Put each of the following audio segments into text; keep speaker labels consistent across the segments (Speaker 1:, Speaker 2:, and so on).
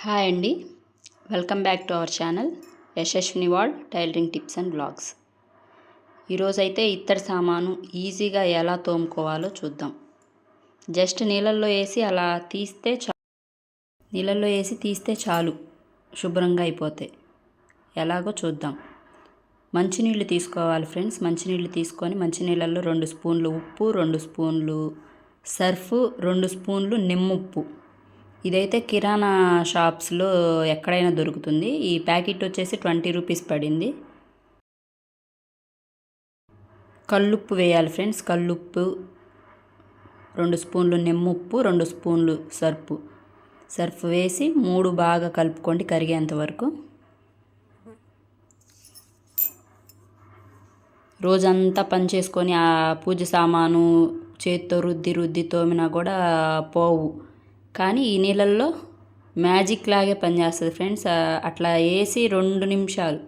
Speaker 1: Hi అండి, welcome back to our channel Yashaswini world tailoring tips and blogs. ఈరోజైతే ఇత్తడి సామాను ఈజీగా ఎలా తోముకోవాలో చూద్దాం. జస్ట్ నీళ్ళల్లో వేసి అలా తీస్తే చాలు శుభ్రంగా అయిపోతాయి. ఎలాగో చూద్దాం. మంచినీళ్ళు తీసుకోవాలి ఫ్రెండ్స్. మంచినీళ్ళు తీసుకొని మంచినీళ్ళల్లో 2 స్పూన్లు ఉప్పు, 2 స్పూన్లు సర్ఫ్, 2 స్పూన్లు నిమ్ముప్పు. ఇదైతే కిరాణా షాప్స్లో ఎక్కడైనా దొరుకుతుంది. ఈ ప్యాకెట్ వచ్చేసి 20 రూపీస్ పడింది. కల్లుప్పు వేయాలి ఫ్రెండ్స్. కల్లుప్పు 2 స్పూన్లు, నిమ్ముప్పు 2 స్పూన్లు సర్ఫ్ వేసి 3 బాగా కలుపుకోండి కరిగేంత వరకు. రోజంతా పని చేసుకొని ఆ పూజ సామాను చేత్తో రుద్ది తోమినా కూడా పోవు. కానీ ఈ నీళ్ళల్లో మ్యాజిక్ లాగే పనిచేస్తుంది ఫ్రెండ్స్. అట్లా వేసి 2 నిమిషాలు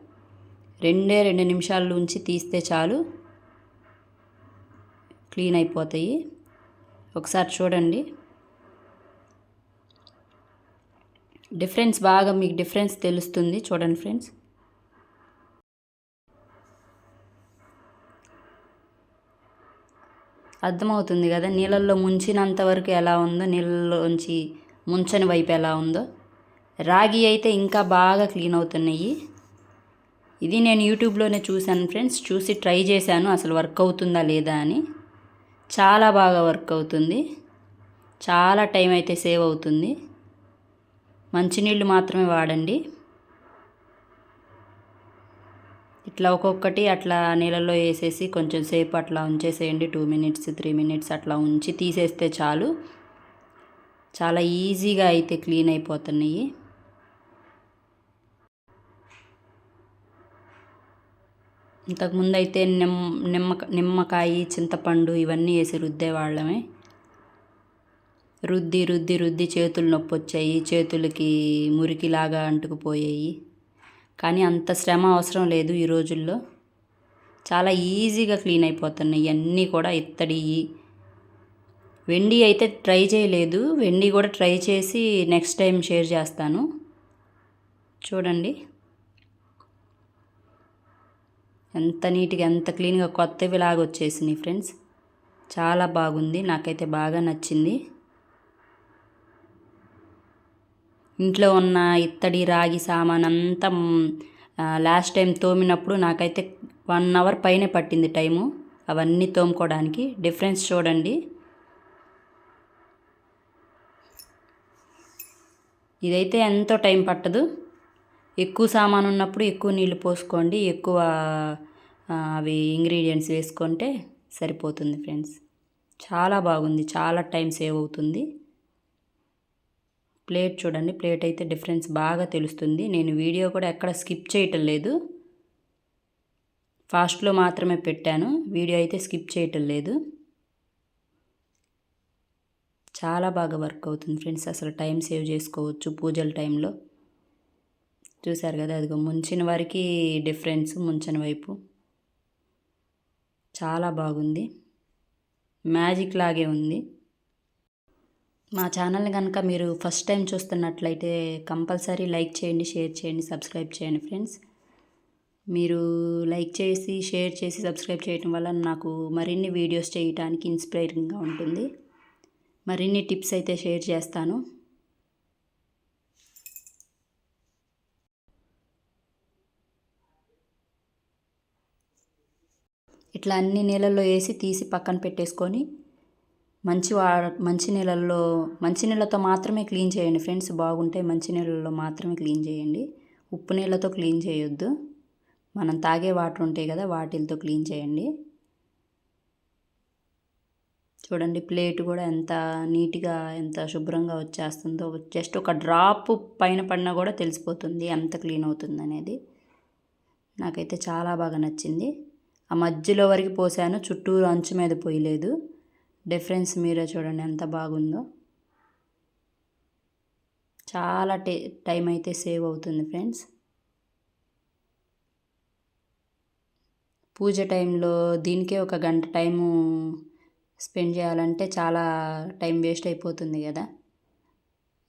Speaker 1: 2 నిమిషాల నుంచి తీస్తే చాలు క్లీన్ అయిపోతాయి. ఒకసారి చూడండి. మీకు డిఫరెన్స్ తెలుస్తుంది. చూడండి ఫ్రెండ్స్. అర్థమవుతుంది కదా నీళ్ళల్లో ముంచినంత వరకు ఎలా ఉందో, నీళ్ళలోంచి ముంచని వైపు ఎలా ఉందో. రాగి అయితే ఇంకా బాగా క్లీన్ అవుతున్నాయి. ఇది నేను యూట్యూబ్లోనే చూశాను ఫ్రెండ్స్. చూసి ట్రై చేశాను అసలు వర్క్ అవుతుందా లేదా అని. చాలా బాగా వర్క్ అవుతుంది. చాలా టైం అయితే సేవ్ అవుతుంది. మంచినీళ్ళు మాత్రమే వాడండి. ఇట్లా ఒక్కొక్కటి అట్లా నీళ్ళల్లో వేసేసి కొంచెం సేపు అట్లా ఉంచేసేయండి. 2 మినిట్స్ 3 మినిట్స్ అట్లా ఉంచి తీసేస్తే చాలు. చాలా ఈజీగా అయితే క్లీన్ అయిపోతున్నాయి. ఇంతకుముందు అయితే నిమ్మకాయ, చింతపండు ఇవన్నీ వేసి రుద్దేవాళ్ళమే. రుద్ది చేతులు నొప్పి వచ్చాయి. చేతులకి మురికిలాగా అంటుకుపోయాయి. కానీ అంత శ్రమ అవసరం లేదు ఈ రోజుల్లో. చాలా ఈజీగా క్లీన్ అయిపోతున్నాయి ఇవన్నీ కూడా. ఇత్తడి, వెండి అయితే ట్రై చేయలేదు. వెండి కూడా ట్రై చేసి నెక్స్ట్ టైం షేర్ చేస్తాను. చూడండి ఎంత నీట్గా, ఎంత క్లీన్గా కొత్తవి లాగా వచ్చేసినాయి ఫ్రెండ్స్. చాలా బాగుంది. నాకైతే బాగా నచ్చింది. ఇంట్లో ఉన్న ఇత్తడి, రాగి సామాన్ అంతా లాస్ట్ టైం తోమినప్పుడు నాకైతే 1 అవర్ పైనే పట్టింది టైము అవన్నీ తోముకోవడానికి. డిఫరెన్స్ చూడండి. ఇదైతే ఎంతో టైం పట్టదు. ఎక్కువ సామాను ఉన్నప్పుడు ఎక్కువ నీళ్ళు పోసుకోండి. ఎక్కువ అవి ఇంగ్రీడియంట్స్ వేసుకుంటే సరిపోతుంది ఫ్రెండ్స్. చాలా బాగుంది. చాలా టైం సేవ్ అవుతుంది. ప్లేట్ చూడండి. ప్లేట్ అయితే డిఫరెన్స్ బాగా తెలుస్తుంది. నేను వీడియో కూడా ఎక్కడ స్కిప్ చేయటం లేదు. ఫాస్ట్లో మాత్రమే పెట్టాను. వీడియో అయితే స్కిప్ చేయటం లేదు. చాలా బాగా వర్క్ అవుతుంది ఫ్రెండ్స్. అసలు టైం సేవ్ చేసుకోవచ్చు పూజల టైంలో. చూసారు కదా, అదిగో ముంచిన వరకు డిఫరెన్స్, ముంచని వైపు. చాలా బాగుంది. మ్యాజిక్ లాగే ఉంది. మా ఛానల్ని కనుక మీరు ఫస్ట్ టైం చూస్తున్నట్లయితే కంపల్సరీ లైక్ చేయండి, షేర్ చేయండి, సబ్స్క్రైబ్ చేయండి ఫ్రెండ్స్. మీరు లైక్ చేసి, షేర్ చేసి, సబ్స్క్రైబ్ చేయడం వల్ల నాకు మరిన్ని వీడియోస్ చేయడానికి ఇన్స్పైరింగ్గా ఉంటుంది. మరిన్ని టిప్స్ అయితే షేర్ చేస్తాను. ఇట్లా అన్ని నీళ్ళల్లో వేసి తీసి పక్కన పెట్టేసుకొని మంచి నీళ్ళతో మాత్రమే క్లీన్ చేయండి ఫ్రెండ్స్. బాగుంటాయి. మంచి నీళ్ళలో మాత్రమే క్లీన్ చేయండి. ఉప్పు నీళ్ళతో క్లీన్ చేయొద్దు. మనం తాగే వాటర్ ఉంటాయి కదా, వాటితో క్లీన్ చేయండి. చూడండి ప్లేట్ కూడా ఎంత నీట్గా, ఎంత శుభ్రంగా వచ్చేస్తుందో. జస్ట్ ఒక డ్రాప్ పైన పడినా కూడా తెలిసిపోతుంది ఎంత క్లీన్ అవుతుంది అనేది. నాకైతే చాలా బాగా నచ్చింది. ఆ మధ్యలో వరకు పోసాను, చుట్టూరు అంచు మీద పోయలేదు. డిఫరెన్స్ మీరే చూడండి ఎంత బాగుందో. చాలా టైం అయితే సేవ్ అవుతుంది ఫ్రెండ్స్. పూజ టైంలో దీనికే 1 గంట టైము స్పెండ్ చేయాలంటే చాలా టైం వేస్ట్ అయిపోతుంది కదా.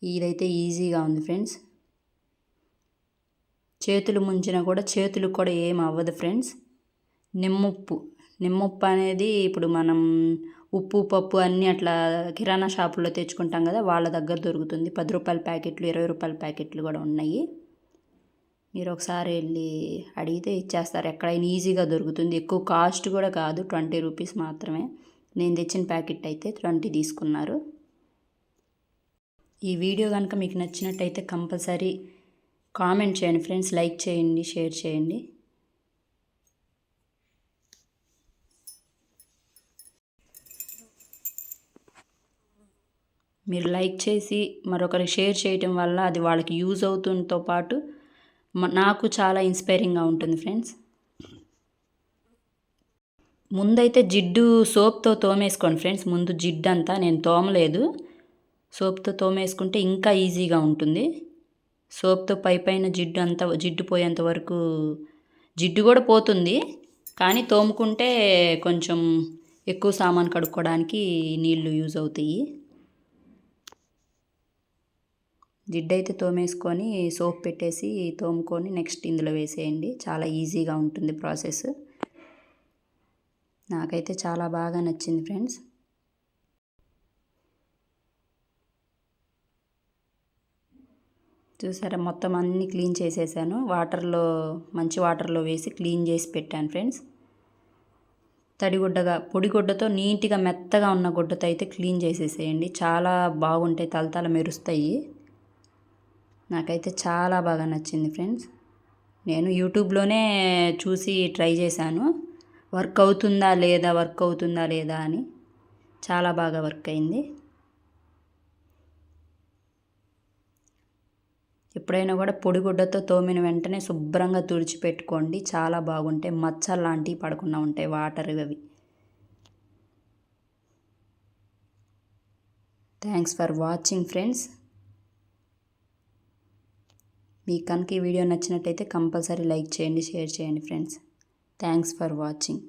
Speaker 1: ఇదైతే ఈజీగా ఉంది ఫ్రెండ్స్. చేతులు ముంచినా కూడా చేతులకు కూడా ఏం అవ్వదు ఫ్రెండ్స్. నిమ్మప్పు అనేది ఇప్పుడు మనం ఉప్పు పప్పు అన్నీ అట్లా కిరాణా షాపుల్లో తెచ్చుకుంటాం కదా, వాళ్ళ దగ్గర దొరుకుతుంది. 10 రూపాయల ప్యాకెట్లు, 20 రూపాయల ప్యాకెట్లు కూడా ఉన్నాయి. మీరు ఒకసారి వెళ్ళి అడిగితే ఇచ్చేస్తారు. ఎక్కడైనా ఈజీగా దొరుకుతుంది. ఎక్కువ కాస్ట్ కూడా కాదు, 20 రూపీస్ మాత్రమే. నేను తెచ్చిన ప్యాకెట్ అయితే 20 తీసుకున్నారు. ఈ వీడియో కనుక మీకు నచ్చినట్టయితే కంపల్సరీ కామెంట్ చేయండి ఫ్రెండ్స్, లైక్ చేయండి, షేర్ చేయండి. మీరు లైక్ చేసి మరొకరికి షేర్ చేయటం వల్ల అది వాళ్ళకి యూజ్ అవుతుంతో పాటు నాకు చాలా ఇన్స్పైరింగ్గా ఉంటుంది ఫ్రెండ్స్. ముందైతే జిడ్డు సోప్తో తోమేసుకోండి ఫ్రెండ్స్. ముందు జిడ్డు అంతా నేను తోమలేదు, సోప్తో తోమేసుకుంటే ఇంకా ఈజీగా ఉంటుంది. సోప్తో పైన జిడ్డు పోయేంత వరకు జిడ్డు కూడా పోతుంది, కానీ తోముకుంటే కొంచెం ఎక్కువ సామాన్ కడుక్కోవడానికి నీళ్ళు యూజ్ అవుతాయి. జిడ్డు అయితే తోమేసుకొని సోప్ పెట్టేసి తోముకొని నెక్స్ట్ ఇందులో వేసేయండి. చాలా ఈజీగా ఉంటుంది ప్రాసెస్. నాకైతే చాలా బాగా నచ్చింది ఫ్రెండ్స్. చూసారా, మొత్తం అన్నీ క్లీన్ చేసేసాను. మంచి వాటర్లో వేసి క్లీన్ చేసి పెట్టాను ఫ్రెండ్స్. పొడిగుడ్డతో నీట్గా మెత్తగా ఉన్న గుడ్డతో అయితే క్లీన్ చేసేసేయండి. చాలా బాగుంటాయి, తలతల మెరుస్తాయి. నాకైతే చాలా బాగా నచ్చింది ఫ్రెండ్స్. నేను యూట్యూబ్లోనే చూసి ట్రై చేశాను, వర్క్ అవుతుందా లేదా అని. చాలా బాగా వర్క్ అయింది. ఎప్పుడైనా కూడా పొడిగుడ్డతో తోమిన వెంటనే శుభ్రంగా తుడిచిపెట్టుకోండి. చాలా బాగుంటాయి, మచ్చలు లాంటివి పడకుండా ఉంటాయి, వాటర్ అవి. Thanks for watching friends. మీకు కనుక ఈ వీడియో నచ్చినట్టయితే కంపల్సరీ లైక్ చేయండి, షేర్ చేయండి ఫ్రెండ్స్. Thanks for watching.